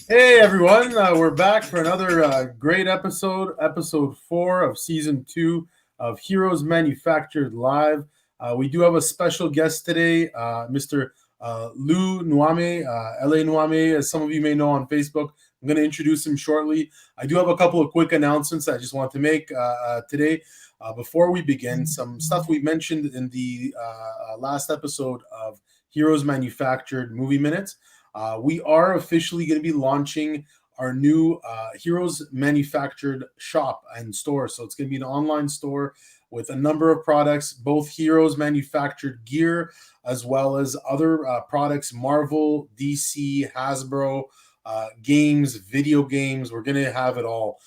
Hey everyone, we're back for another great episode 4 of season 2 of Heroes Manufactured Live. We do have a special guest today, Mr. Nuwame, LA Nuwame, as some of you may know on Facebook. I'm going to introduce him shortly. I do have a couple of quick announcements I just want to make today. Before we begin, some stuff we mentioned in the last episode of Heroes Manufactured Movie Minutes. We are officially going to be launching our new Heroes Manufactured shop and store. So it's going to be an online store with a number of products, both Heroes Manufactured gear as well as other products, Marvel, DC, Hasbro, games, video games. We're going to have it all.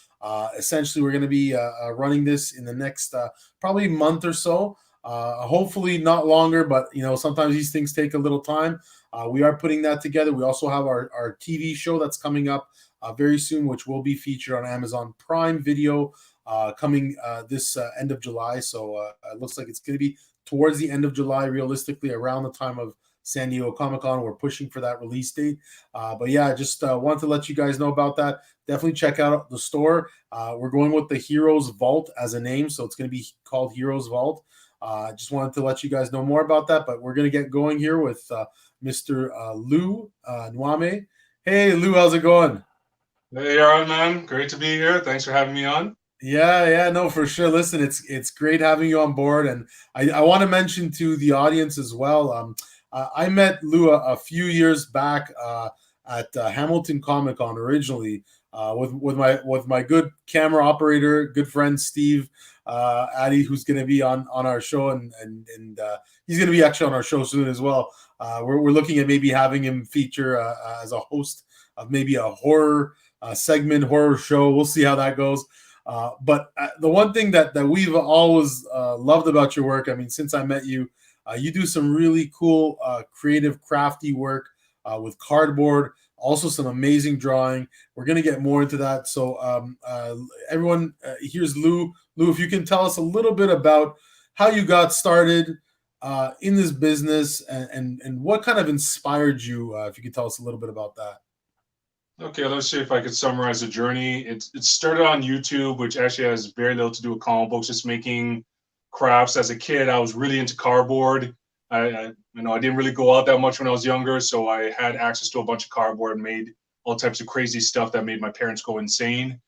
Essentially, we're going to be running this in the next probably month or so. Hopefully not longer, but sometimes these things take a little time. We are putting that together. We also have our TV show that's coming up very soon, which will be featured on Amazon Prime Video coming this end of July. So it looks like it's going to be towards the end of July, realistically, around the time of San Diego Comic-Con. We're pushing for that release date. But yeah, just wanted to let you guys know about that. Definitely check out the store. We're going with the Heroes Vault as a name, so it's going to be called Heroes Vault. Just wanted to let you guys know more about that, but we're going to get going here with Mr. Lou Nuwame. Hey, Lou, how's it going? Hey, all right, man. Great to be here. Thanks for having me on. Yeah, no, for sure. Listen, it's great having you on board, and I want to mention to the audience as well. I met Lou a few years back at Hamilton Comic Con originally with my good camera operator, good friend Steve Addy, who's going to be on our show, and he's going to be actually on our show soon as well. We're looking at maybe having him feature as a host of maybe a horror segment, horror show. We'll see how that goes. But the one thing that we've always loved about your work, I mean, since I met you, you do some really cool, creative, crafty work with cardboard. Also, some amazing drawing. We're gonna get more into that. So, everyone, here's Lou. Lou, if you can tell us a little bit about how you got started in this business and what kind of inspired you. If you could tell us a little bit about that. Okay, let's see if I could summarize the journey. It started on YouTube, which actually has very little to do with comic books, just making crafts. As a kid, I was really into cardboard. I didn't really go out that much when I was younger, so I had access to a bunch of cardboard and made all types of crazy stuff that made my parents go insane.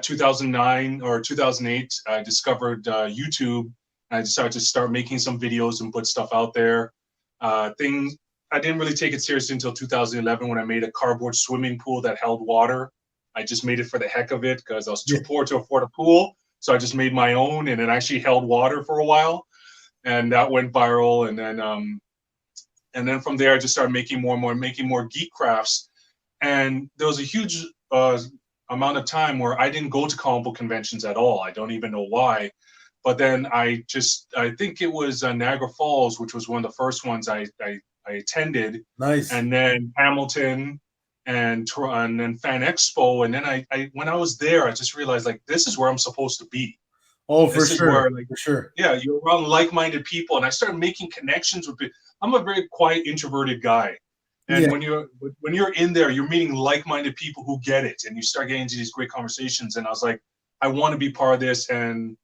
2009 or 2008, I discovered YouTube, and I decided to start making some videos and put stuff out there. Things I didn't really take it seriously until 2011 when I made a cardboard swimming pool that held water. I just made it for the heck of it because I was too Yeah. poor to afford a pool, so I just made my own, and it actually held water for a while, and that went viral. And then from there, I just started making more and more, making more geek crafts. And there was a huge amount of time where I didn't go to comic book conventions at all. I don't even know why. But then I think it was Niagara Falls, which was one of the first ones I attended, Nice. and then Hamilton, and then Fan Expo. And then when I was there, I just realized like this is where I'm supposed to be. Oh, for This is sure, where like for sure. yeah, you're around like-minded people, and I started making connections with people. I'm a very quiet, introverted guy, and Yeah. when you're in there, you're meeting like-minded people who get it, and you start getting into these great conversations. And I was like, I want to be part of this, and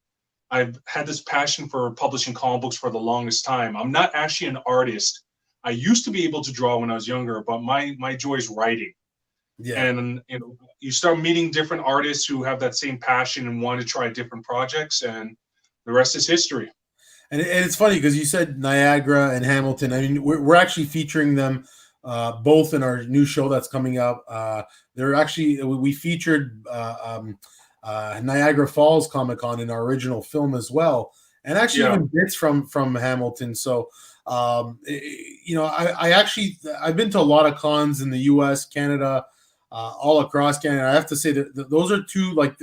I've had this passion for publishing comic books for the longest time. I'm not actually an artist. I used to be able to draw when I was younger, but my joy is writing. Yeah. And you start meeting different artists who have that same passion and want to try different projects, and the rest is history. And it's funny because you said Niagara and Hamilton. I mean, we're actually featuring them both in our new show that's coming up. They're actually we featured Niagara Falls Comic Con in our original film as well, and actually Yeah, even bits from Hamilton. So I actually I've been to a lot of cons in the U.S., Canada, all across Canada. I have to say that those are two like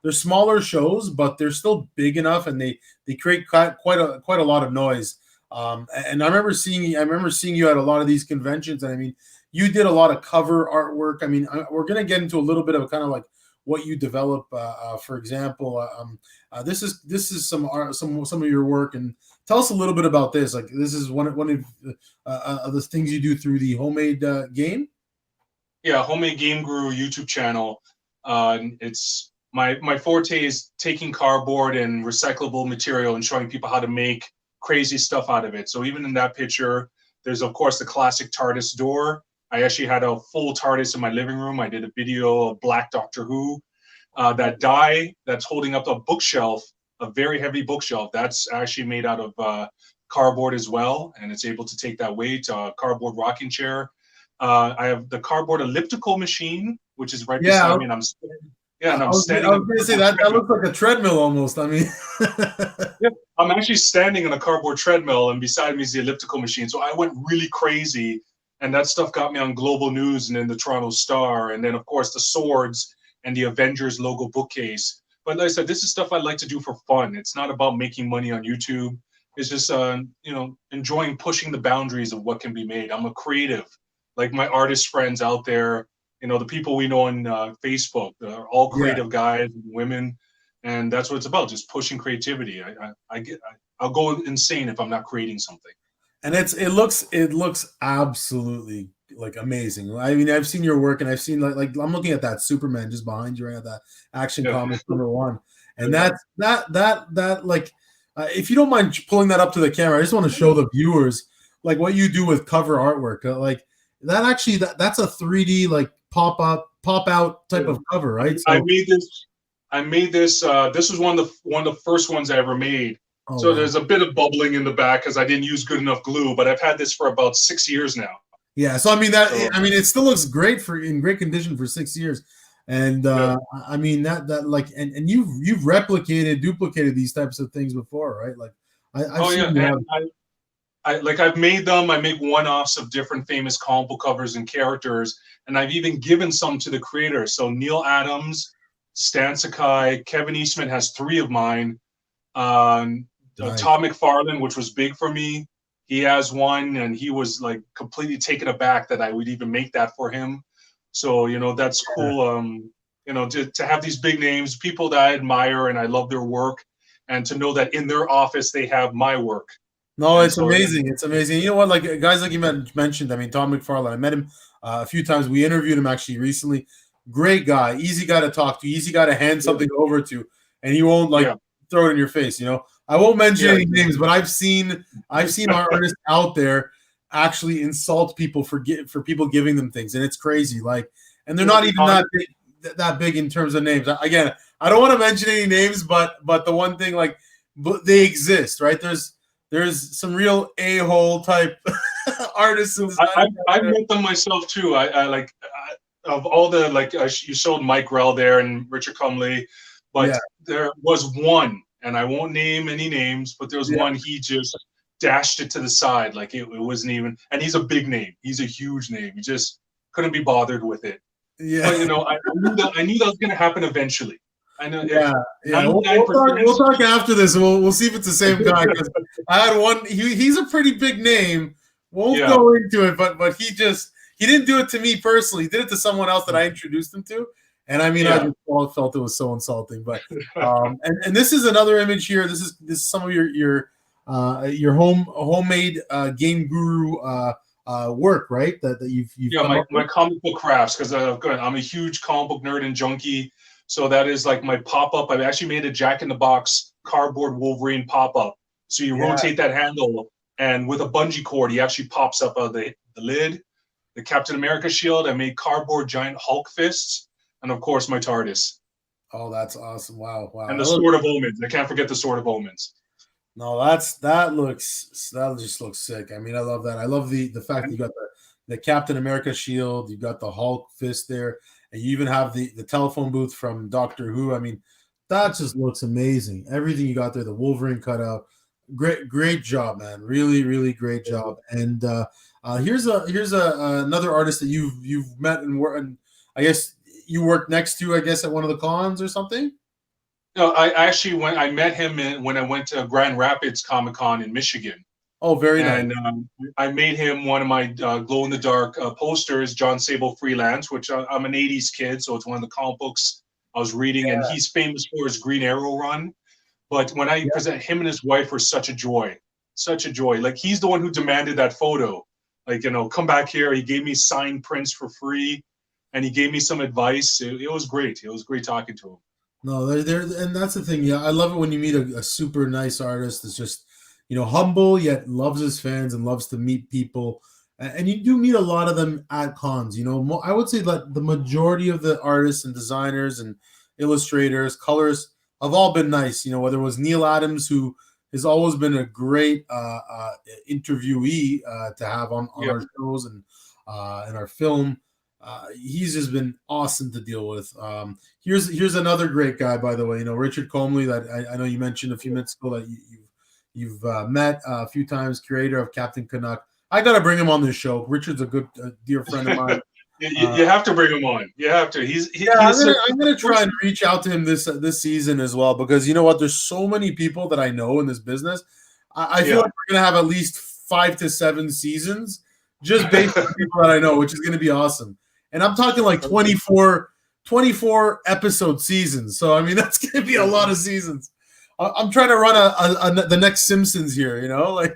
they're smaller shows, but they're still big enough, and they create quite a lot of noise. And I remember seeing you at a lot of these conventions, and I mean, you did a lot of cover artwork. I mean, we're gonna get into a little bit of kind of like what you develop. For example, this is some art, some of your work, and tell us a little bit about this. Like this is one of the things you do through the homemade game. Yeah, Homemade Game Guru YouTube channel. It's my forte is taking cardboard and recyclable material and showing people how to make crazy stuff out of it. So even in that picture, there's of course the classic TARDIS door. I actually had a full TARDIS in my living room. I did a video of Black Doctor Who. That die that's holding up a bookshelf, a very heavy bookshelf, that's actually made out of cardboard as well, and it's able to take that weight. Cardboard rocking chair. I have the cardboard elliptical machine, which is right Yeah, beside me, and I'm I standing on was a gonna say cardboard that treadmill. looks like a treadmill almost. I mean, Yeah, I'm actually standing on a cardboard treadmill, and beside me is the elliptical machine. So I went really crazy, and that stuff got me on global news and in the Toronto Star, and then of course the swords and the Avengers logo bookcase. But like I said, this is stuff I like to do for fun. It's not about making money on YouTube. It's just enjoying pushing the boundaries of what can be made. I'm a creative, like my artist friends out there. The people we know on Facebook are all yeah. creative guys and women, and that's what it's about, just pushing creativity. I'll go insane if I'm not creating something. And it looks absolutely like amazing. I mean, I've seen your work, and I've seen like I'm looking at that Superman just behind you right now, that Action Yeah. Comics #1, and that like, if you don't mind pulling that up to the camera, I just want to show the viewers like what you do with cover artwork. Like that actually that's a 3D like pop out type of cover, right? I So made this. I made this. This was one of the first ones I ever made. oh So wow. there's a bit of bubbling in the back because I didn't use good enough glue. But I've had this for about 6 years now. Yeah, so So I mean it still looks great for in great condition for 6 years, and yeah. I mean that like and you've duplicated these types of things before, right? Like I've Oh seen yeah, you and have I've made them. I make one-offs of different famous comic book covers and characters, and I've even given some to the creators. So Neil Adams, Stan Sakai, Kevin Eastman has three of mine. Um, nice. Todd McFarlane, which was big for me, he has one, and he was like completely taken aback that I would even make that for him. So that's Yeah. cool. To have these big names, people that I admire and I love their work, and to know that in their office they have my work. No, And it's so amazing. It's amazing. You know what? Like guys like you mentioned. I mean, Tom McFarlane. I met him a few times. We interviewed him actually recently. Great guy, easy guy to talk to, easy guy to hand yeah, something over to, and he won't like yeah, throw it in your face. I won't mention yeah, any names, but I've seen our artists out there actually insult people for people giving them things, and it's crazy. Like, and they're yeah. not even that big in terms of names. Again, I don't want to mention any names, but the one thing like, but they exist, right? There's some real a-hole type artists and designers out I've there. met them myself too. I like of all the like you showed Mike Rell there and Richard Cumley, Yeah, but there was one, and I won't name any names, but there was yeah, one he just dashed it to the side like it wasn't even. And he's a big name. He's a huge name. He just couldn't be bothered with it. yeah, But I knew that was going to happen eventually. I know if yeah, yeah. We'll, 99%. we'll talk. We'll talk after this. We'll see if it's the same guy, because I had one. He's a pretty big name. Won't Yeah, go into it, but he didn't do it to me personally. He did it to someone else that I introduced him to, and I mean I yeah. just felt it was so insulting. But and this is another image here. This is some of your homemade game guru work, right? That you've Yeah, come my, up my with. comic book crafts, because I'm a huge comic book nerd and junkie. So that is like my pop up. I've actually made a Jack in the Box cardboard Wolverine pop up. So you Yeah. rotate that handle, and with a bungee cord, he actually pops up out of the lid. The Captain America shield. I made cardboard giant Hulk fists, and of course my TARDIS Oh, that's awesome! Wow, wow. and the Sword of Omens. I can't forget the Sword of Omens. No, that just looks sick. I mean, I love that. I love the fact that you got the Captain America shield, you got the Hulk fist there, and you even have the telephone booth from Doctor Who. I mean, that just looks amazing. Everything you got there, the Wolverine cutout. Great job, man. Really, really great job. And here's another artist that you've met and I guess you worked next to, I guess, at one of the cons or something. No, I actually went. I met him when I went to Grand Rapids Comic Con in Michigan. Oh, very nice. And I made him one of my glow in the dark posters, John Sable Freelance, which I'm an '80s kid, so it's one of the comic books I was reading, and he's famous for his Green Arrow run. But when I present him and his wife were such a joy, such a joy. Like he's the one who demanded that photo. Like come back here. He gave me signed prints for free. and he gave me some advice. It was great. It was great talking to him. No, they're and that's the thing. Yeah, I love it when you meet a super nice artist that's just, humble yet loves his fans and loves to meet people. And you do meet a lot of them at cons. I would say that the majority of the artists and designers and illustrators, colors have all been nice. Whether it was Neil Adams, who has always been a great interviewee to have on Yeah. our shows and in our film. He's just been awesome to deal with. Here's another great guy, by the way. Richard Comley, that I know you mentioned a few minutes ago that you've met a few times. Creator of Captain Canuck. I got to bring him on this show. Richard's a good dear friend of mine. You have to bring him on. You have to. I'm gonna try and reach out to him this season as well, because you know what? There's so many people that I know in this business. I feel like we're gonna have at least 5 to 7 seasons just based on people that I know, which is gonna be awesome. And I'm talking like 24 episode seasons. So I mean, that's gonna be a lot of seasons. I'm trying to run the next Simpsons here. No,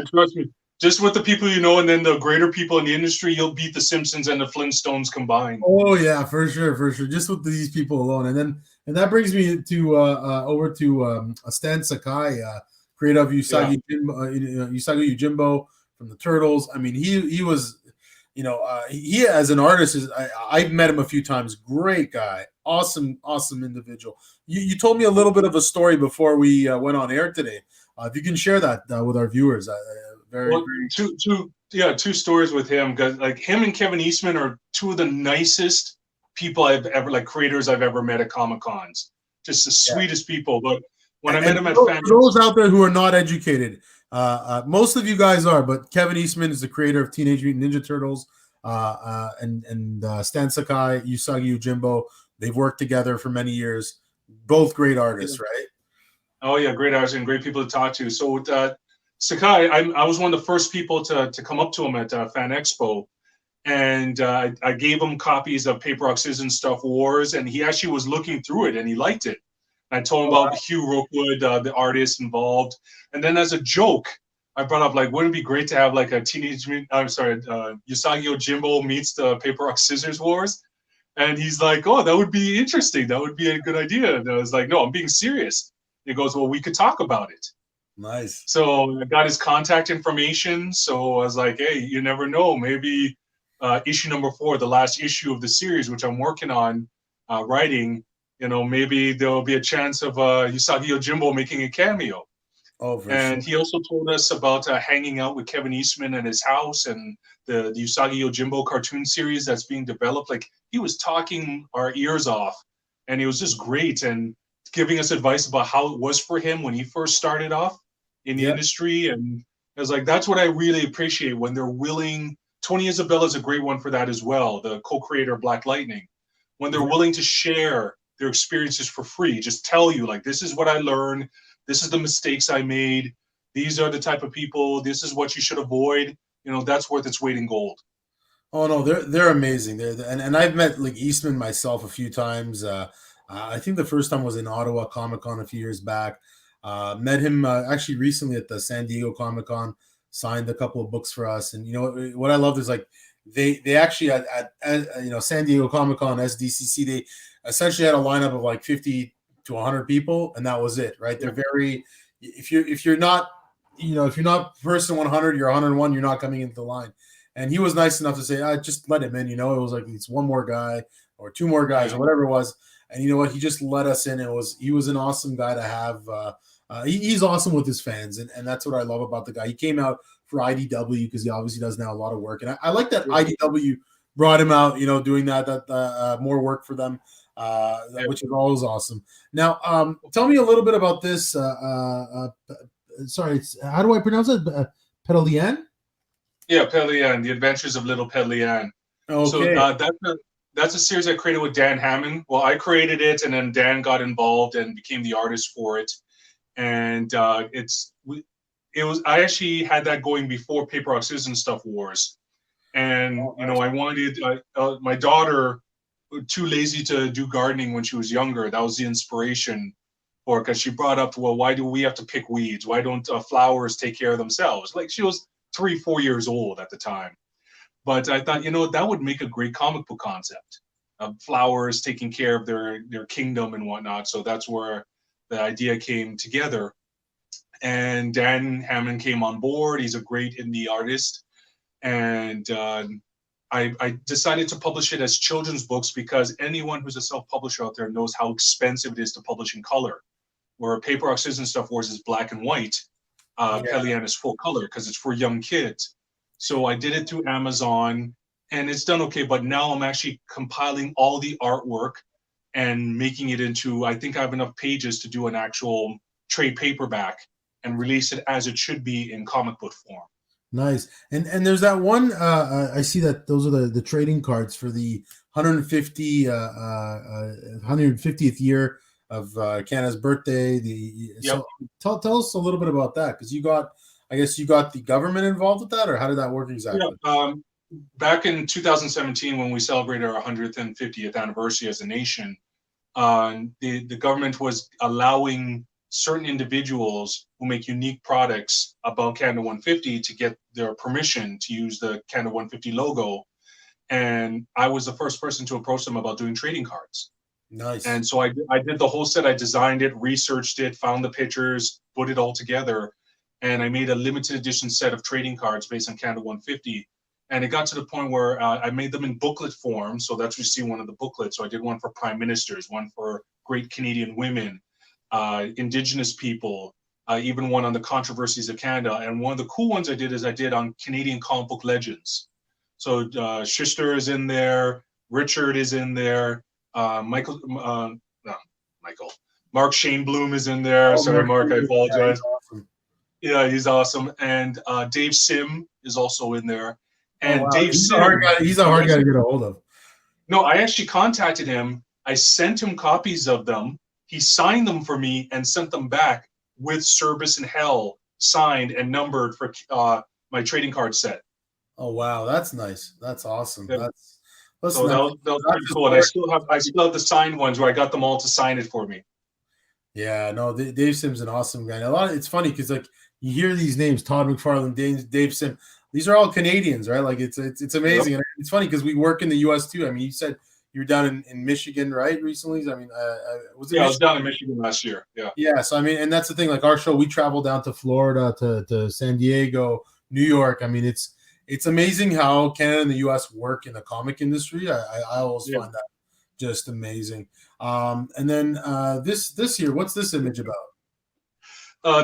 trust me. Just with the people and then the greater people in the industry, you'll beat the Simpsons and the Flintstones combined. Oh yeah, for sure. Just with these people alone, and that brings me to over to Stan Sakai, creator of Usagi Yojimbo from the Turtles. I mean, he was, he as an artist I've met him a few times. Great guy, awesome individual. You told me a little bit of a story before we went on air today. If you can share that with our viewers. Two stories with him, because like him and Kevin Eastman are two of the nicest people I've ever, creators I've ever met at Comic Cons. Just the sweetest people. But when I met him at those out there who are not educated, most of you guys are, but Kevin Eastman is the creator of Teenage Mutant Ninja Turtles, and Stan Sakai, Usagi Yojimbo. They've worked together for many years. Both great artists, right? Oh yeah, great artists and great people to talk to. So Sakai, I was one of the first people to come up to him at Fan Expo, and I gave him copies of Paper Rock Scissors and Stuff Wars, and he actually was looking through it and he liked it. I told him about Hugh Rookwood, the artist involved, and then as a joke, I brought up wouldn't it be great to have a Usagi Yojimbo meets the Paper Rock Scissors Wars, and he's like, oh, that would be interesting. That would be a good idea. And I was like, no, I'm being serious. He goes, well, we could talk about it. Nice. So I got his contact information. So I was like, hey, you never know. Maybe issue number 4, the last issue of the series, which I'm working on writing, maybe there'll be a chance of Usagi Yojimbo making a cameo. Oh, and he also told us about hanging out with Kevin Eastman at his house and the Usagi Yojimbo cartoon series that's being developed. He was talking our ears off, and he was just great and giving us advice about how it was for him when he first started off in the industry. And I was like, that's what I really appreciate, when they're willing. Tony Isabella is a great one for that as well, the co-creator of Black Lightning. When they're willing to share their experiences for free, just tell you, this is what I learned, this is the mistakes I made, these are the type of people, this is what you should avoid. That's worth its weight in gold. Oh no, they're amazing. And I've met Eastman myself a few times. I think the first time was in Ottawa Comic Con a few years back. Met him actually recently at the San Diego Comic Con. Signed a couple of books for us, and what I loved is they actually at San Diego Comic Con SDCC, they essentially had a lineup of 50 to 100 people, and that was it, right? They're very, if you're not person 100, you're 101, you're not coming into the line. And he was nice enough to say, just let him in. It was it's one more guy or 2 more guys or whatever it was. And you know what? He just let us in. He was an awesome guy to have. He's awesome with his fans, and that's what I love about the guy. He came out for IDW because he obviously does now a lot of work, and I like that IDW brought him out. Doing that more work for them, which is always awesome. Now, tell me a little bit about this. Sorry, how do I pronounce it? Pedalian? Yeah, Pedalian, The Adventures of Little Pedalian. Okay. So that's a series I created with Dan Hammond. Well, I created it, and then Dan got involved and became the artist for it. And I actually had that going before Paper Rock Scissors and Stuff Wars. And I wanted my daughter, too lazy to do gardening when she was younger. That was the inspiration for it, because she brought up, well, why do we have to pick weeds? Why don't flowers take care of themselves? She was 3-4 years old at the time. But I thought, that would make a great comic book concept. Flowers taking care of their kingdom and whatnot. So that's where the idea came together. And Dan Hammond came on board. He's a great indie artist. And I decided to publish it as children's books because anyone who's a self-publisher out there knows how expensive it is to publish in color. Where Paper Rock Scissors and Stuff Wars is black and white, Pelian is full color because it's for young kids. So I did it through Amazon, and it's done okay. But now I'm actually compiling all the artwork and making it into, I think I have enough pages to do an actual trade paperback and release it as it should be in comic book form. Nice. And there's that one, I see that those are the trading cards for the 150th year of Canada's birthday. So tell us a little bit about that, because you got the government involved with that, or how did that work exactly? Back in 2017, when we celebrated our 150th anniversary as a nation, the government was allowing certain individuals who make unique products about Canada 150 to get their permission to use the Canada 150 logo. And I was the first person to approach them about doing trading cards. Nice. And so I did the whole set. I designed it, researched it, found the pictures, put it all together, and I made a limited edition set of trading cards based on Canada 150. And it got to the point where I made them in booklet form. So that's what you see one of the booklets. So I did one for prime ministers, one for great Canadian women, Indigenous people, even one on the controversies of Canada. And one of the cool ones I did on Canadian comic book legends. So Schuster is in there, Richard is in there, Mark Shane Bloom is in there. Sorry, Mark, I apologize. Yeah, he's awesome. And Dave Sim is also in there. And Dave Sim, he's a hard guy to get a hold of. No, I actually contacted him. I sent him copies of them. He signed them for me and sent them back with Service and Hell signed and numbered for my trading card set. Oh wow, that's nice. That's awesome. Yeah. That was pretty cool. And I still have the signed ones where I got them all to sign it for me. Yeah, no, Dave Sim's an awesome guy. It's funny because like you hear these names, Todd McFarlane, Dave Sim. These are all Canadians, right? Like it's amazing. Yep. And it's funny because we work in the U.S. too. I mean, you said you were down in Michigan, right? Recently, I mean, was it? Yeah, I was down in Michigan last year. Yeah. Yeah. So I mean, and that's the thing. Like our show, we travel down to Florida, to San Diego, New York. I mean, it's amazing how Canada and the U.S. work in the comic industry. I always find that just amazing. And then this year, what's this image about?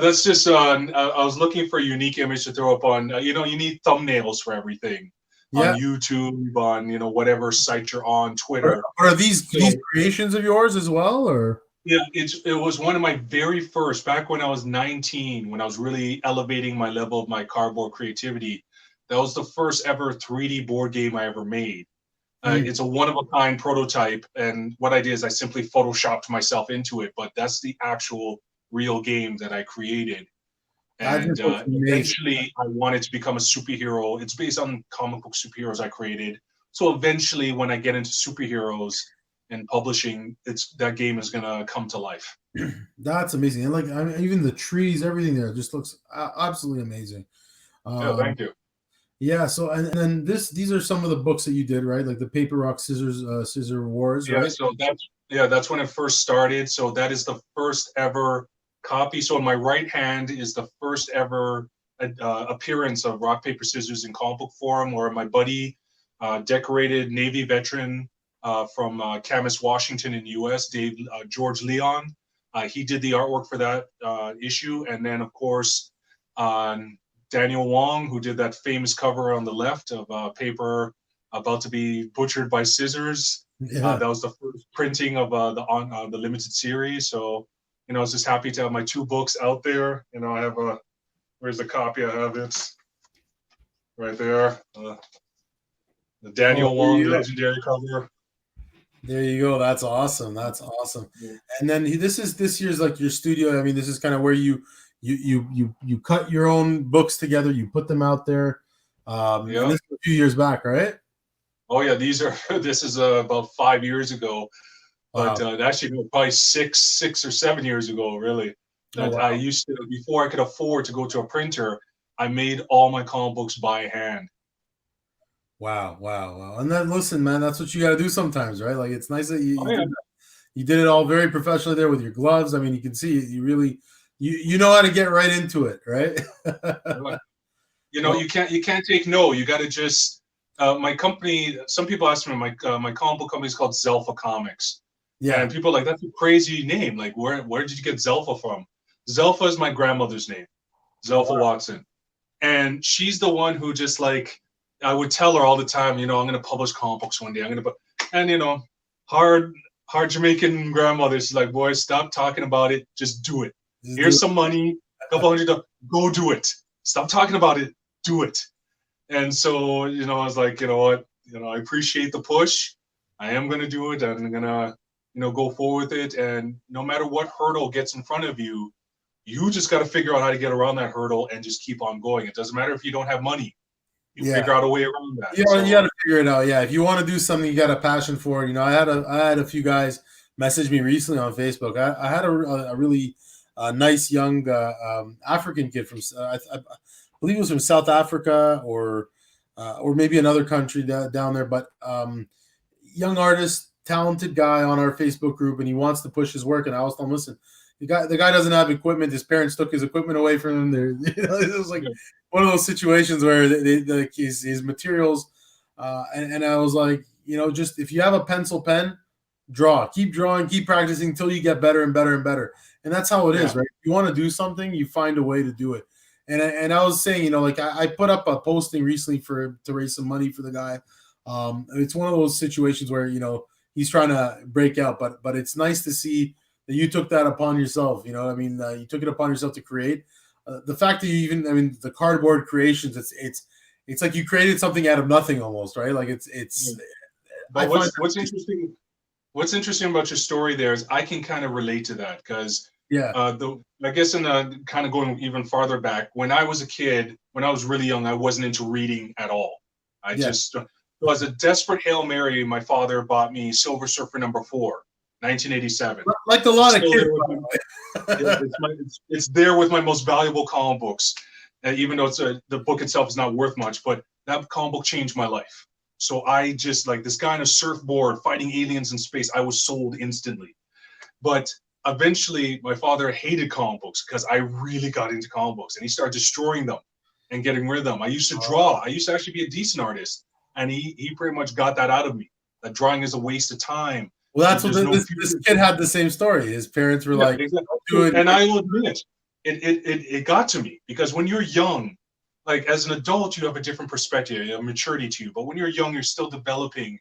That's just I was looking for a unique image to throw up on. You need thumbnails for everything on YouTube, on whatever site you're on, Twitter. Are these creations of yours as well, or? Yeah, it was one of my very first, back when I was 19, when I was really elevating my level of my cardboard creativity. That was the first ever 3D board game I ever made. It's a one-of-a-kind prototype, and what I did is I simply photoshopped myself into it, but that's the actual real game that I created. And eventually I wanted to become a superhero. It's based on comic book superheroes I created. So eventually when I get into superheroes and publishing, that game is going to come to life. That's amazing. And like, I mean, even the trees, everything there just looks absolutely amazing. Thank you. Yeah. So, and then these are some of the books that you did, right? Like the Paper Rock Scissor Wars, right? So that's when it first started. So that is the first ever copy. So in my right hand is the first ever appearance of Rock, Paper, Scissors in comic book form, where my buddy, decorated Navy veteran from Camas, Washington in the U.S., George Leon, he did the artwork for that issue. And then, of course, Daniel Wong, who did that famous cover on the left of paper about to be butchered by scissors. That was the first printing of the limited series. So, I was just happy to have my two books out there. I have where's the copy? I have it right there. The Daniel Wong legendary cover. There you go. That's awesome. That's awesome. Yeah. And then this year's like your studio. I mean, this is kind of where you cut your own books together. You put them out there. And this is a few years back, right? Oh yeah, this is about 5 years ago. But actually, probably six or 7 years ago, really. I used to, before I could afford to go to a printer, I made all my comic books by hand. Wow. And then listen, man, that's what you got to do sometimes, right? Like it's nice that Oh yeah. you did it all very professionally there with your gloves. I mean, you can see you really you know how to get right into it, right? Well, You can't take no. You got to just my company. Some people ask me my comic book company is called Zelfa Comics, yeah. and people are like, that's a crazy name. Like where did you get Zelfa from? Zelfa is my grandmother's name, Zelfa Wow. Watson, and she's the one who just like I would tell her all the time. I'm going to publish comic books one day. I'm going to, and hard hard Jamaican grandmother. She's like, boy, stop talking about it. Just do it. Just do Here's it. some money, $200. Go do it. Stop talking about it. Do it. And so, I was like, you know what? I appreciate the push. I am going to do it. I'm going to, go forward with it. And no matter what hurdle gets in front of you, you just got to figure out how to get around that hurdle and just keep on going. It doesn't matter if you don't have money. You Yeah. figure out a way around that. You got to figure it out. Yeah, if you want to do something, you got a passion for it. I had a few guys message me recently on Facebook. I had a really nice young African kid from I believe it was from South Africa or maybe another country down there, but young artist, talented guy on our Facebook group, and he wants to push his work. And I was telling him, listen, the guy doesn't have equipment. His parents took his equipment away from him. It was like one of those situations where like his materials, and I was like, just if you have a pencil pen, keep drawing, keep practicing until you get better and better and better. And that's how it is, right? If you want to do something, you find a way to do it. And I was saying, like I put up a posting recently to raise some money for the guy. It's one of those situations where he's trying to break out, but it's nice to see that you took that upon yourself. You took it upon yourself to create. The fact that the cardboard creations, it's like you created something out of nothing almost, right? Like it's. But what's interesting? What's interesting about your story there is I can kind of relate to that because I guess in the kind of going even farther back, when I was a kid, when I was really young, I wasn't into reading at all. I just was a desperate Hail Mary. My father bought me Silver Surfer #4, 1987. Like a lot of kids. It's there with my most valuable comic books, even though the book itself is not worth much, but that comic book changed my life. So I just like this guy on a surfboard fighting aliens in space. I was sold instantly. But eventually my father hated comic books because I really got into comic books and he started destroying them and getting rid of them. I used to draw. I used to actually be a decent artist. And he pretty much got that out of me. That drawing is a waste of time. Well, that's what this kid had the same story. His parents were like, exactly. And I will admit, it got to me because when you're young, like as an adult, you have a different perspective, you have maturity to you. But when you're young, you're still developing,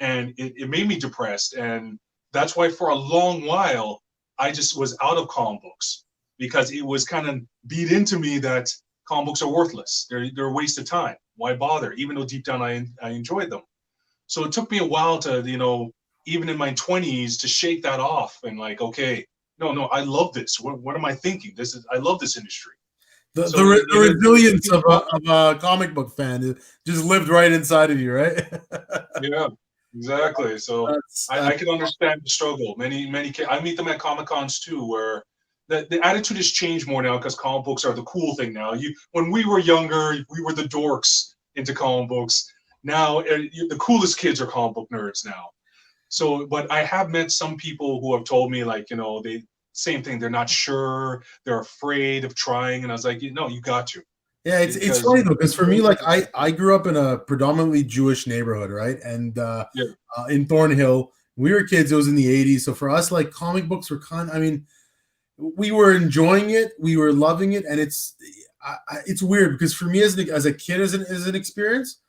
and it made me depressed. And that's why for a long while, I just was out of comic books because it was kind of beat into me that comic books are worthless. They're a waste of time. Why bother? Even though deep down I enjoyed them. So it took me a while to, even in my 20s to shake that off and like, okay, no, I love this. What am I thinking? I love this industry. The resilience of a comic book fan just lived right inside of you, right? Yeah, exactly. So I can understand the struggle. Many kids, I meet them at Comic Cons too, where the attitude has changed more now because comic books are the cool thing now. When we were younger, we were the dorks into comic books. Now the coolest kids are comic book nerds now. So, but I have met some people who have told me like, they same thing. They're not sure. They're afraid of trying. And I was like, you got to. Yeah, it's funny though, because for me, like I grew up in a predominantly Jewish neighborhood, right? And in Thornhill, we were kids. It was in the 80s. So for us, like comic books were we were enjoying it. We were loving it. And it's weird because for me as a kid, as an experience,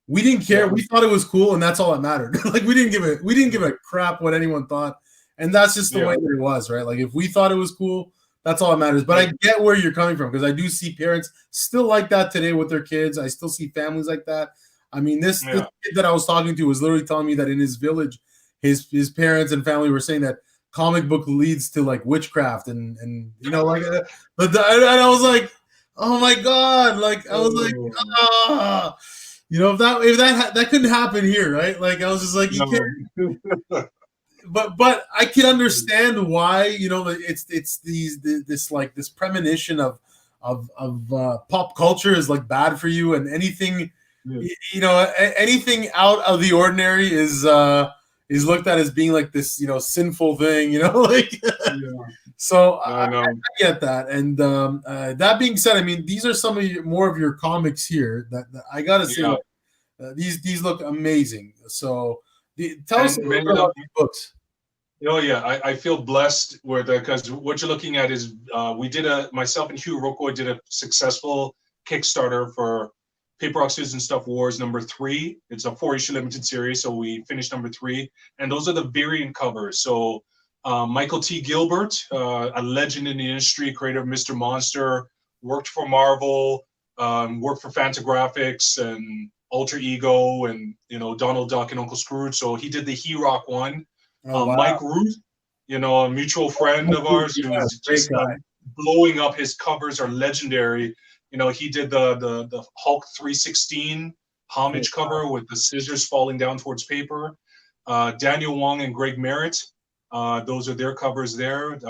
we didn't care. We thought it was cool, and that's all that mattered. Like we didn't give a crap what anyone thought. And that's just the way that it was, right? Like if we thought it was cool, that's all that matters. But I get where you're coming from because I do see parents still like that today with their kids. I still see families like that. I mean, this kid that I was talking to was literally telling me that in his village, his parents and family were saying that comic book leads to like witchcraft and like but I was like, oh my god, like I was like, if that couldn't happen here, right? Like I was just like, you can't. But I can understand why it's this premonition of pop culture is like bad for you, and anything Yeah. you know, anything out of the ordinary is looked at as being like this, you know, sinful thing, you know, like. Yeah. So I know. I get that. And that being said, I mean, these are some of more of your comics here that I gotta say, Yeah. like, these look amazing. So tell us a And little many bit of about these books. Oh yeah, I feel blessed with because what you're looking at is we did myself and Hugh Rocco did a successful Kickstarter for Paper Rock Scissors and Stuff Wars #3. It's a 4-issue limited series, so we finished #3, and those are the variant covers. So Michael T. Gilbert, a legend in the industry, creator of Mr. Monster, worked for Marvel, worked for Fantagraphics and Alter Ego, and Donald Duck and Uncle Scrooge. So he did the He-Rock one. Oh Mike wow, Ruth, a mutual friend of ours yeah, who's great just guy. blowing up. His covers are legendary. He did the Hulk 316 Oh, homage cover with the scissors falling down towards paper. Daniel Wong and Greg Merritt, those are their covers there.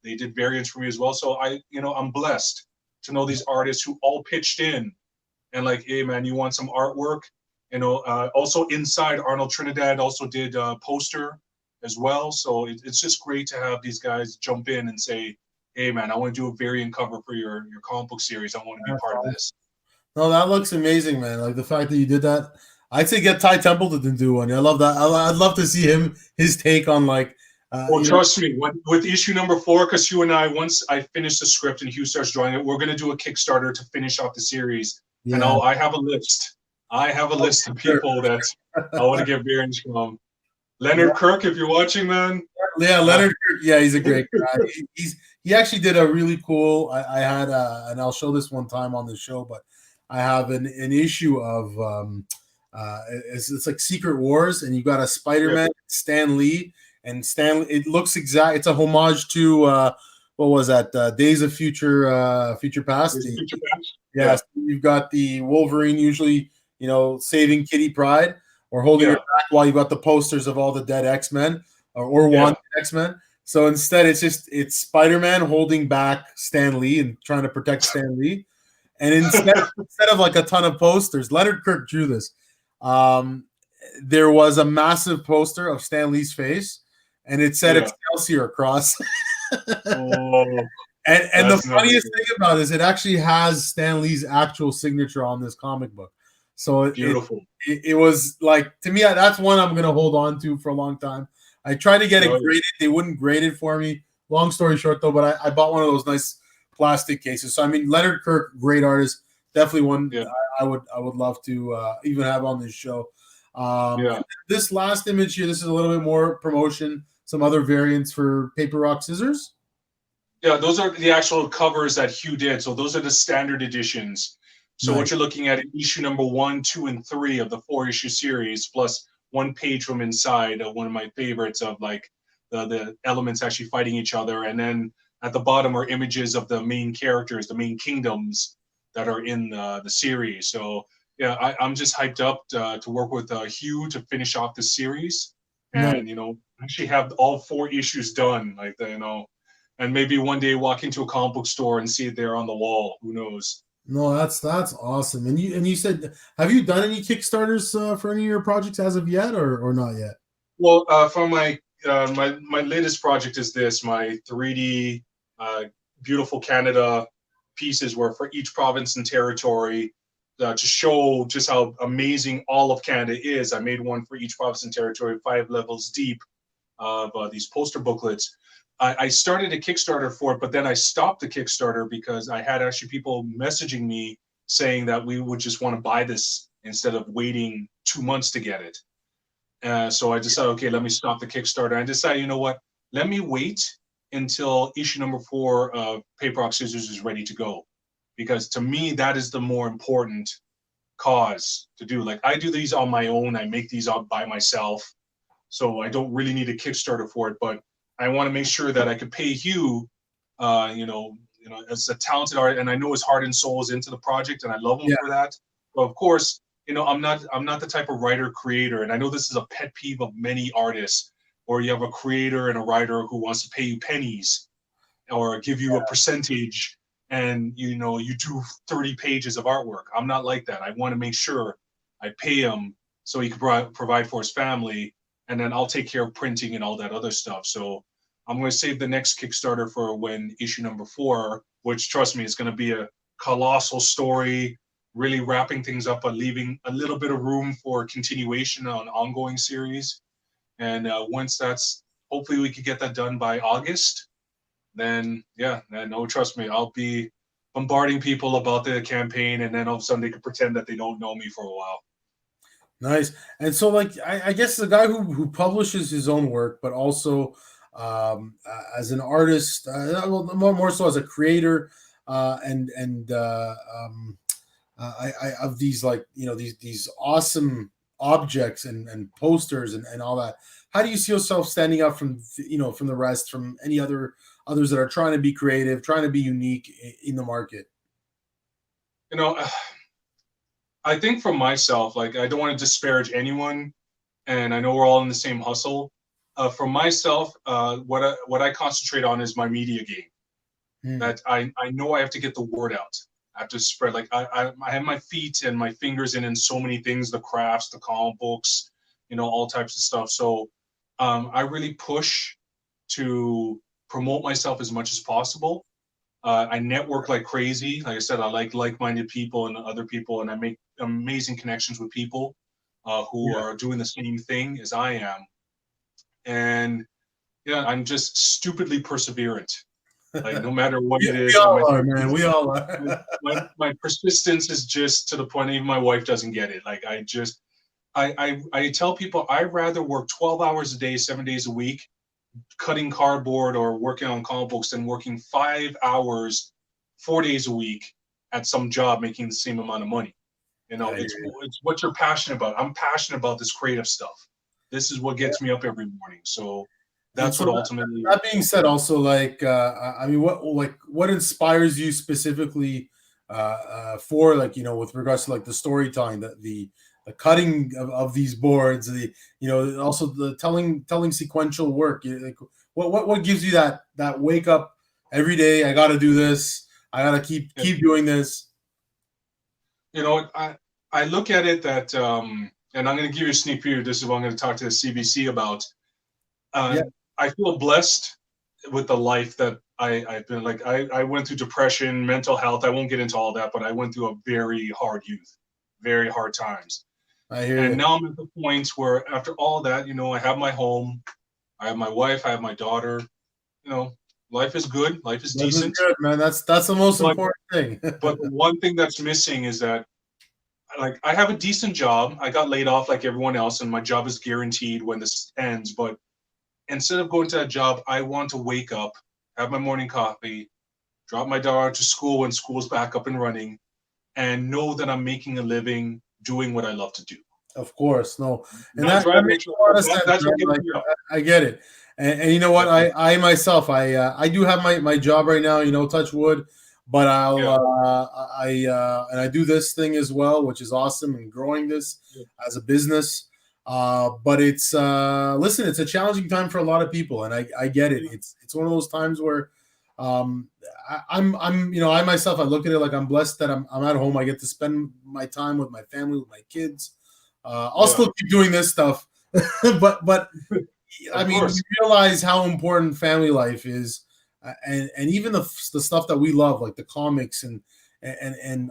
They did variants for me as well. So I'm blessed to know these artists who all pitched in and like, hey man, you want some artwork? Also inside Arnold Trinidad also did a poster as well. So it's just great to have these guys jump in and say, hey man, I want to do a variant cover for your comic book series. I want to be that's part of awesome. this. No, that looks amazing, man. Like the fact that you did that. I'd say get Ty Templeton to do one. I love that. I'd love to see his take on like, Well, you know, trust me, with issue #4, because Hugh and I, once I finish the script and Hugh starts drawing it, we're going to do a Kickstarter to finish off the series. And yeah, I have a list. I have a list of sure. people that I want to get variants from. Leonard Yeah, Kirk, if you're watching, man. yeah, Uh, Leonard. Yeah, he's a great guy. He actually did a really cool. I had and I'll show this one time on the show, but I have an issue of it's like Secret Wars, and you got a Spider yeah, Man, Stan Lee, and Stan. It looks exact. It's a homage to what was that? Days of Future Past. there's a future patch. Yeah, Yes, you've got the Wolverine usually, you know, saving Kitty Pryde or holding her yeah, back while you got the posters of all the dead X-Men or yeah. wanted X-Men. So instead, it's Spider-Man holding back Stan Lee and trying to protect Stan Lee. And instead of like a ton of posters, Leonard Kirk drew this. Um, there was a massive poster of Stan Lee's face, and it said Yeah. Excelsior across. Oh, And the that's never funniest good. thing about it is it actually has Stan Lee's actual signature on this comic book. So Beautiful. it was like, to me, that's one I'm gonna hold on to for a long time. I tried to get it Oh, graded, they wouldn't grade it for me. Long story short, though, but I bought one of those nice plastic cases. So I mean, Leonard Kirk, great artist, definitely one yeah, I would love to even have on this show. yeah. This last image here, this is a little bit more promotion, some other variants for Paper Rock Scissors. Yeah, those are the actual covers that Hugh did. So those are the standard editions. So Nice. what you're looking at issue #1, 2, and 3 of the 4-issue series, plus one page from inside, one of my favorites of like the elements actually fighting each other. And then at the bottom are images of the main characters, the main kingdoms that are in the series. So yeah, I'm just hyped up to work with Hugh to finish off the series, Nice. and actually have all 4 issues done. Like and maybe one day walk into a comic book store and see it there on the wall. Who knows? No, that's awesome. And you said, have you done any Kickstarters for any of your projects as of yet, or not yet? Well, for my latest project is this my 3D beautiful Canada pieces where for each province and territory to show just how amazing all of Canada is. I made one for each province and territory, 5 levels deep of these poster booklets. I started a Kickstarter for it, but then I stopped the Kickstarter because I had actually people messaging me saying that we would just want to buy this instead of waiting 2 months to get it. So I decided, okay, let me stop the Kickstarter. I decided, you know what? Let me wait until issue #4 of Paper Rock Scissors is ready to go, because to me that is the more important cause to do. Like I do these on my own. I make these all by myself, so I don't really need a Kickstarter for it. But I want to make sure that I could pay Hugh, as a talented artist, and I know his heart and soul is into the project, and I love him Yeah, for that. But of course, I'm not the type of writer creator, and I know this is a pet peeve of many artists, or you have a creator and a writer who wants to pay you pennies or give you a percentage, and you do 30 pages of artwork. I'm not like that. I want to make sure I pay him so he can provide for his family, and then I'll take care of printing and all that other stuff. So I'm going to save the next Kickstarter for when issue number 4, which, trust me, is going to be a colossal story, really wrapping things up, but leaving a little bit of room for continuation on ongoing series. And once that's, hopefully we could get that done by August, then trust me, I'll be bombarding people about the campaign, and then all of a sudden they can pretend that they don't know me for a while. Nice. And so, like, I guess the guy who publishes his own work, but also as an artist, more so as a creator, and I of these, like, these awesome objects and posters and all that. How do you see yourself standing out from from the rest, from any others that are trying to be creative, trying to be unique in the market? I think for myself, like, I don't want to disparage anyone, and I know we're all in the same hustle. For myself, what I concentrate on is my media game. That I know I have to get the word out. I have to spread, like, I have my feet and my fingers in so many things, the crafts, the comic books, all types of stuff. So I really push to promote myself as much as possible. I network like crazy. Like I said, I like-minded people and other people, and I make amazing connections with people who are doing the same thing as I am. And I'm just stupidly perseverant. Like, no matter what it is, we all are, man. We all are. my persistence is just to the point even my wife doesn't get it. Like, I tell people I'd rather work 12 hours a day, 7 days a week, cutting cardboard or working on comic books than working 5 hours, 4 days a week at some job making the same amount of money. It's what you're passionate about. I'm passionate about this creative stuff. This is what gets me up every morning. So that's what ultimately. That being said, also, like, I mean, what inspires you specifically for, like, with regards to, like, the storytelling, the cutting of these boards, also the telling sequential work. Like, what gives you that wake up every day? I got to do this. I got to keep doing this. I look at it that, and I'm going to give you a sneak preview. This is what I'm going to talk to the CBC about. I feel blessed with the life that I've been. Like, I went through depression, mental health. I won't get into all that, but I went through a very hard youth, very hard times. I hear and you. Now I'm at the point where, after all that, I have my home, I have my wife, I have my daughter. Life is good. Life is decent. Is good, man. That's the most important thing. But the one thing that's missing is that, like, I have a decent job. I got laid off like everyone else, and my job is guaranteed when this ends. But instead of going to that job, I want to wake up, have my morning coffee, drop my daughter to school when school's back up and running, and know that I'm making a living doing what I love to do. Of course, no, and that makes a lot of sense. Like, I get it, and you know what? I myself, I do have my job right now. Touch wood, but I do this thing as well, which is awesome, and growing this as a business. But it's listen, it's a challenging time for a lot of people, and I get it. It's one of those times where I'm I myself, I look at it like I'm blessed that I'm at home. I get to spend my time with my family, with my kids. I'll still keep doing this stuff, but I mean, you realize how important family life is, and even the stuff that we love, like the comics and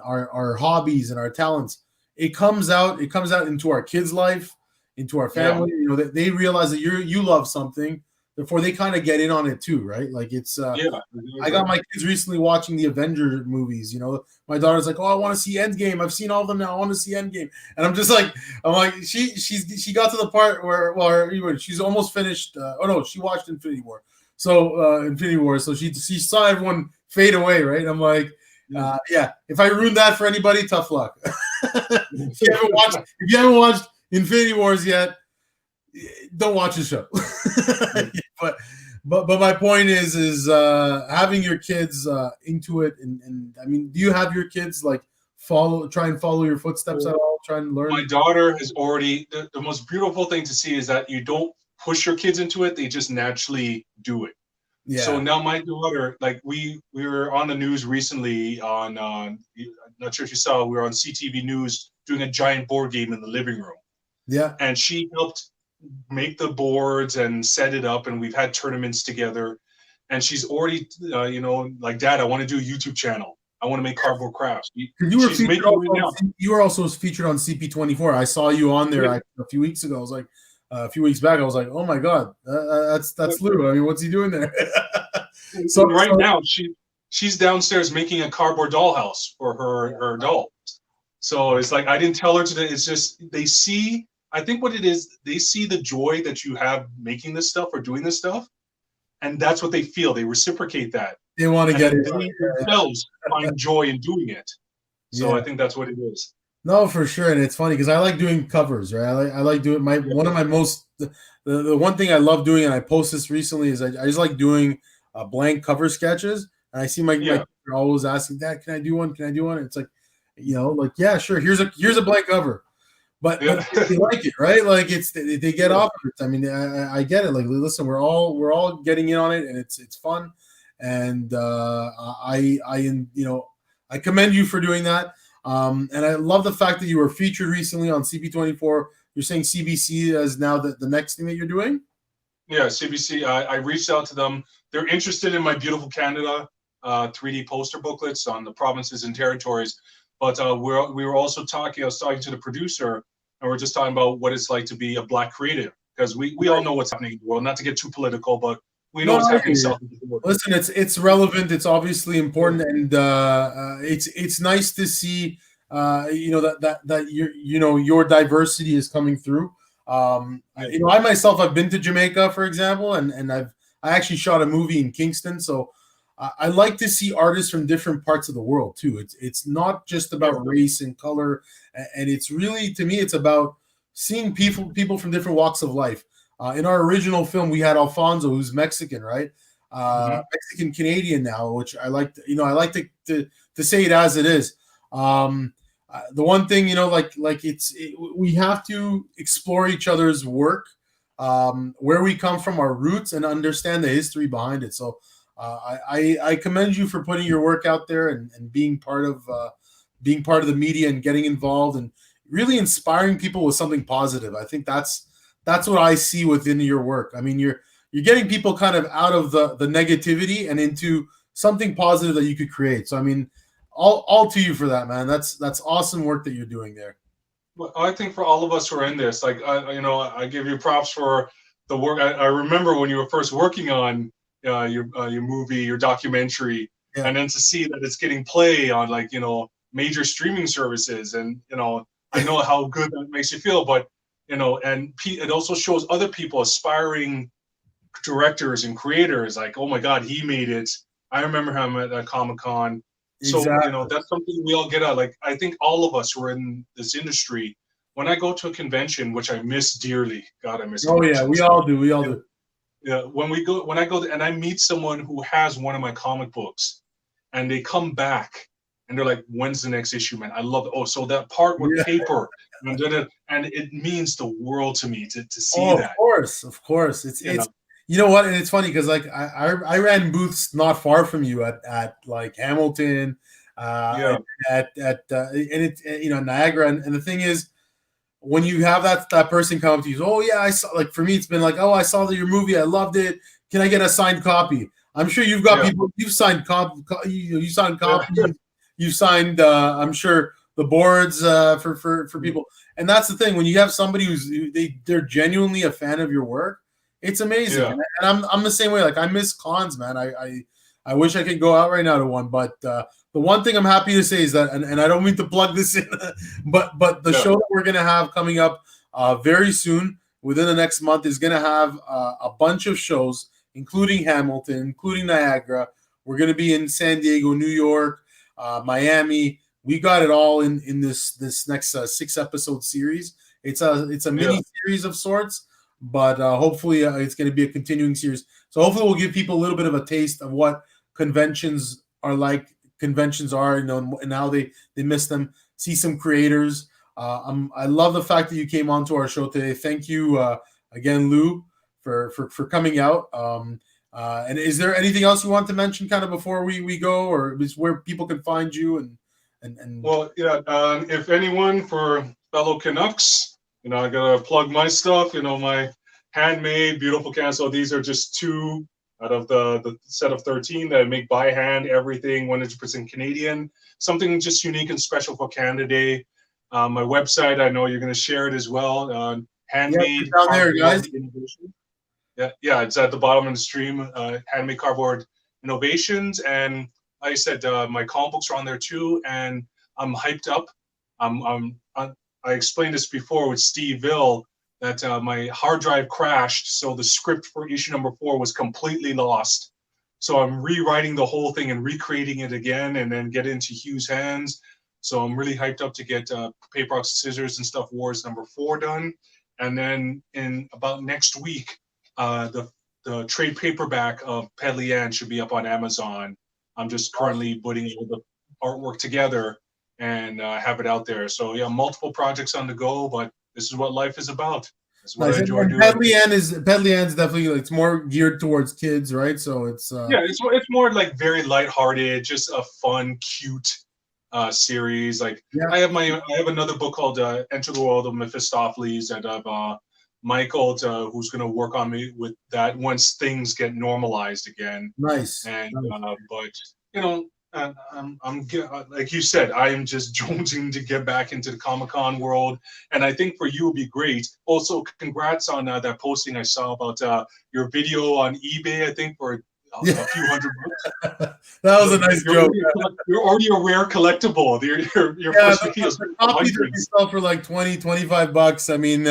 our hobbies and our talents. It comes out into our kids' life, into our family. That they realize that you love something. Therefore, they kind of get in on it too, right? Like, it's. I got my kids recently watching the Avengers movies. My daughter's like, "Oh, I want to see Endgame. I've seen all of them now. I want to see Endgame." And I'm like, she got to the part where she's almost finished. She watched Infinity War. So she saw everyone fade away, right? I'm like, if I ruined that for anybody, tough luck. If you haven't watched Infinity Wars yet, don't watch the show. But my point is having your kids into it, and I mean, do you have your kids like try and follow your footsteps at all? Try and learn. My daughter is already the most beautiful thing to see is that you don't push your kids into it; they just naturally do it. Yeah. So now my daughter, like, we were on the news recently on, not sure if you saw, we were on CTV News doing a giant board game in the living room. Yeah. And she helped make the boards and set it up, and we've had tournaments together. And she's already, like, Dad, I want to do a YouTube channel. I want to make cardboard crafts. She's making it now. You were also featured on CP24. I saw you on there a few weeks ago. I was like, a few weeks back, I was like, oh my God, that's Lou. I mean, what's he doing there? So now she's downstairs making a cardboard dollhouse for her doll. So it's like, I didn't tell her today. It's just, I think what it is, they see the joy that you have making this stuff or doing this stuff. And that's what they feel. They reciprocate that. They want to get it. They themselves find joy in doing it. So I think that's what it is. No, for sure. And it's funny because I like doing covers, right? I like doing one of my most, the one thing I love doing, and I post this recently, is I just like doing blank cover sketches. And I see my kids are always asking, Dad, can I do one? Can I do one? And it's like, yeah, sure. Here's a blank cover. But they like it, right? Like they get off of it. I mean, I get it. Like, listen, we're all getting in on it, and it's fun. And I commend you for doing that. And I love the fact that you were featured recently on CP24. You're saying CBC is now the next thing that you're doing? Yeah, CBC. I reached out to them. They're interested in my Beautiful Canada 3D poster booklets on the provinces and territories. But we were also talking. I was talking to the producer, and we're just talking about what it's like to be a Black creative, because we all know what's happening in the world. Not to get too political, but we know what's happening south of the border. Listen, it's relevant. It's obviously important, and it's nice to see that your diversity is coming through. I myself, I've been to Jamaica, for example, and I actually shot a movie in Kingston, so I like to see artists from different parts of the world too. It's not just about race and color, and it's really, to me, it's about seeing people from different walks of life. In our original film, we had Alfonso, who's Mexican, right? Mexican Canadian now, which I like. I like to say it as it is. The one thing, we have to explore each other's work, where we come from, our roots, and understand the history behind it. So I commend you for putting your work out there and being part of the media and getting involved and really inspiring people with something positive. I think that's what I see within your work. I mean, you're getting people kind of out of the negativity and into something positive that you could create. So I mean, all to you for that, man. That's awesome work that you're doing there. Well, I think for all of us who are in this, like I give you props for the work. I remember when you were first working on your movie, your documentary, and then to see that it's getting play on major streaming services, and I know how good that makes you feel, but and it also shows other people, aspiring directors and creators, like, oh my God, he made it. I remember him at Comic-Con. So that's something we all get out. Like, I think all of us who are in this industry, when I go to a convention, which I miss dearly, God, I miss. Oh yeah, we all do. Yeah, when I go and I meet someone who has one of my comic books, and they come back and they're like, "When's the next issue, man? I love it." Oh, so that part with paper, and it means the world to me to see that. Of course, it's you know what, and it's funny because like I ran booths not far from you at like Hamilton, at Niagara, and the thing is, when you have that person come up to you, oh yeah, I saw, like for me, it's been like, oh, I saw your movie, I loved it. Can I get a signed copy? I'm sure you've got people, you've signed you signed copies, you've signed, I'm sure, the boards for people. And that's the thing, when you have somebody they're genuinely a fan of your work, it's amazing. Yeah. And I'm the same way. Like, I miss cons, man. I wish I could go out right now to one, but the one thing I'm happy to say is that, and I don't mean to plug this in, but the show that we're gonna have coming up very soon, within the next month, is gonna have a bunch of shows, including Hamilton, including Niagara. We're gonna be in San Diego, New York, Miami. We got it all in this next 6-episode series. It's a mini series of sorts, but hopefully it's going to be a continuing series. So hopefully we'll give people a little bit of a taste of what conventions are like. Conventions are, and how they miss them. See some creators. I love the fact that you came onto our show today. Thank you again, Lou, for coming out. And is there anything else you want to mention kind of before we go, or is where people can find you and And Well, yeah. If anyone for fellow Canucks, I gotta plug my stuff. My handmade beautiful cans. So these are just two out of the set of 13 that I make by hand. Everything 100% Canadian. Something just unique and special for Canada Day. My website, I know you're gonna share it as well. Handmade down there, guys. Innovation. Yeah, it's at the bottom of the stream. Handmade cardboard innovations, and like I said, my comic books are on there too, and I'm hyped up. I explained this before with Steve Vill that my hard drive crashed, so the script for issue number 4 was completely lost. So I'm rewriting the whole thing and recreating it again, and then get it into Hugh's hands. So I'm really hyped up to get Paper, Rock, Scissors and Stuff Wars number 4 done, and then in about next week, the trade paperback of Pedley Ann should be up on Amazon. I'm just currently putting all the artwork together and have it out there. So yeah, multiple projects on the go, but this is what life is about. This is what I enjoy doing. Pedley Ann's definitely it's more geared towards kids, right? So it's it's more like very lighthearted, just a fun, cute series. Like I have another book called Enter the World of Mephistopheles, and I've Michael who's going to work on me with that once things get normalized again. Nice. And but I'm like you said, I am just jonesing to get back into the Comic-Con world, and I think for you it'll be great. Also, congrats on that posting I saw about your video on eBay. I think for a few $100. That was a nice joke. You're already a rare collectible. Your first video is copy that you sell for like $20-$25. I mean,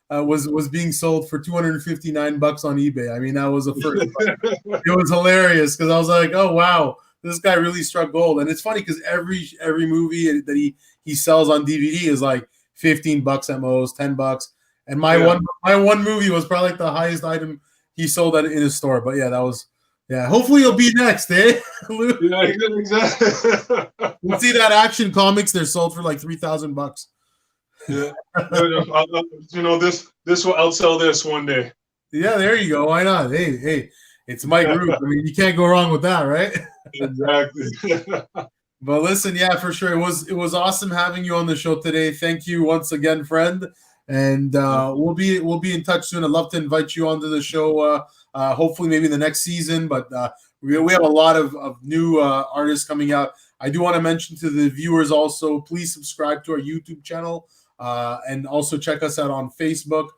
was being sold for $259 on eBay. I mean, that was a first. It was hilarious because I was like, oh wow, this guy really struck gold. And it's funny because every movie that he sells on DVD is like $15 at most, $10. And my one movie was probably like the highest item he sold in his store. But yeah, that was. Yeah, hopefully you'll be next, eh? Yeah, exactly. We'll see that Action Comics. They're sold for like $3,000. Yeah, this will outsell this one day. Yeah, there you go. Why not? Hey, it's my group. I mean, you can't go wrong with that, right? Exactly. But listen, yeah, for sure. It was awesome having you on the show today. Thank you once again, friend. And we'll be in touch soon. I'd love to invite you onto the show. Hopefully, maybe the next season. But we have a lot of new artists coming out. I do want to mention to the viewers also, please subscribe to our YouTube channel and also check us out on Facebook.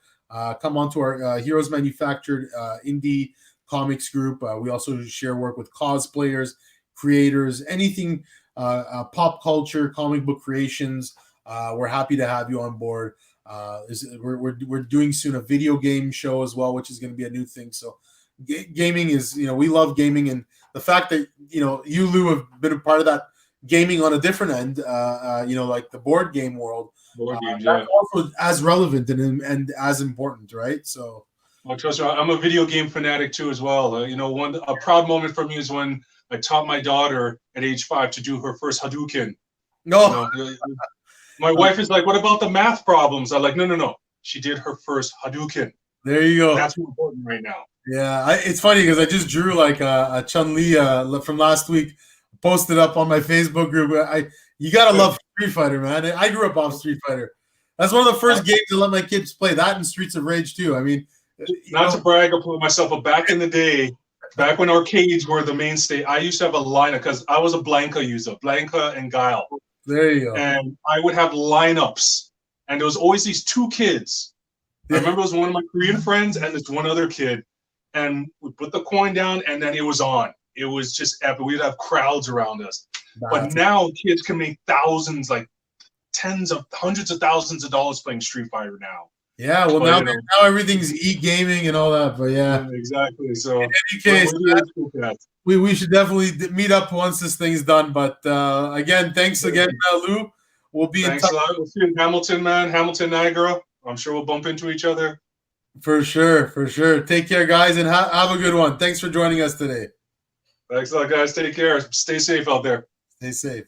Come on to our Heroes Manufactured indie comics group. We also share work with cosplayers, creators, anything pop culture, comic book creations. We're happy to have you on board. We're doing soon a video game show as well, which is going to be a new thing. So gaming is, we love gaming, and the fact that you, Lou, have been a part of that gaming on a different end, like the board game world. That's also as relevant and as important, right? So. Well, trust me, I'm a video game fanatic too, as well. A proud moment for me is when I taught my daughter at age 5 to do her first Hadouken. No. My wife is like, "What about the math problems?" I'm like, No. She did her first Hadouken. There you go. That's more important right now. Yeah, it's funny because I just drew like a Chun-Li from last week, posted up on my Facebook group. You gotta love Street Fighter, man. I grew up off Street Fighter. That's one of the first games I let my kids play. That and Streets of Rage too. I mean, not to brag or put myself, but back in the day, back when arcades were the mainstay, I used to have a lineup because I was a Blanca user, Blanca and Guile. There you go. And I would have lineups, and there was always these two kids. I remember it was one of my Korean friends and this one other kid, and we put the coin down, and then it was on. It was just epic. We'd have crowds around us. But now kids can make thousands, like hundreds of thousands of dollars playing Street Fighter now. Yeah, well, now everything's e-gaming and all that, but yeah. Exactly. So in any case, we should definitely meet up once this thing's done. But again, thanks again, Lou. We'll be in touch. A lot. We'll see you in Hamilton, man. Hamilton, Niagara. I'm sure we'll bump into each other. For sure. Take care, guys, and have a good one. Thanks for joining us today. Thanks a lot, guys. Take care. Stay safe out there. Stay safe.